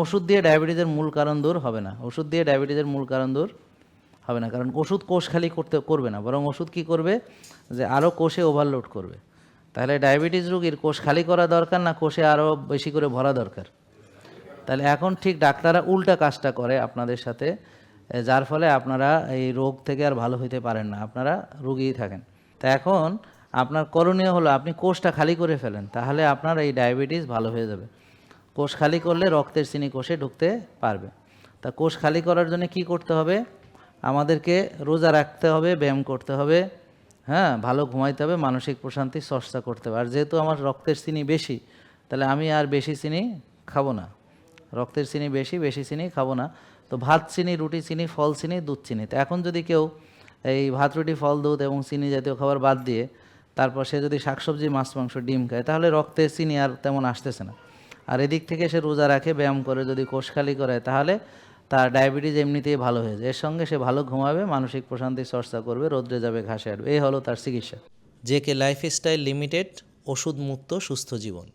ওষুধ দিয়ে ডায়াবেটিসের মূল কারণ দূর হবে না, ওষুধ দিয়ে ডায়াবেটিসের মূল কারণ দূর হবে না, কারণ ওষুধ কোষ খালি করবে না, বরং ওষুধ কী করবে, যে আরও কোষে ওভারলোড করবে। তাহলে ডায়াবেটিস রোগীর কোষ খালি করা দরকার না কোষে আরও বেশি করে ভরা দরকার? তাহলে এখন ঠিক ডাক্তাররা উল্টা কাজটা করে আপনাদের সাথে, যার ফলে আপনারা এই রোগ থেকে আর ভালো হইতে পারেন না, আপনারা রোগীই থাকেন। তা এখন আপনার করণীয় হলো আপনি কোষটা খালি করে ফেলেন, তাহলে আপনার এই ডায়াবেটিস ভালো হয়ে যাবে। কোষ খালি করলে রক্তের চিনি কোষে ঢুকতে পারবে। তা কোষ খালি করার জন্য কি করতে হবে? আমাদেরকে রোজা রাখতে হবে, ব্যায়াম করতে হবে, হ্যাঁ, ভালো ঘুমাইতে হবে, মানসিক প্রশান্তির চর্চা করতে হবে। আর যেহেতু আমার রক্তের চিনি বেশি, তাহলে আমি আর বেশি চিনি খাবো না, রক্তের চিনি বেশি চিনি খাবো না। তো ভাত চিনি, রুটি চিনি, ফল চিনি, দুধ চিনি। তো এখন যদি কেউ এই ভাত, রুটি, ফল, দুধ এবং চিনি জাতীয় খাবার বাদ দিয়ে তারপর সে যদি শাকসবজি, মাছ, মাংস, ডিম খায়, তাহলে রক্তে চিনি আর তেমন আসতেছে না। আর এদিক থেকে সে রোজা রাখে, ব্যায়াম করে, যদি কোষ খালি করে, তাহলে তার ডায়াবেটিস এমনিতেই ভালো হয়ে যায়। এর সঙ্গে সে ভালো ঘুমাবে, মানসিক প্রশান্তির চর্চা করবে, রোদ্রে যাবে, ঘাসে হাঁটবে। এই হলো তার চিকিৎসা। জেকে লাইফস্টাইল লিমিটেড, ওষুধ মুক্ত সুস্থ জীবন।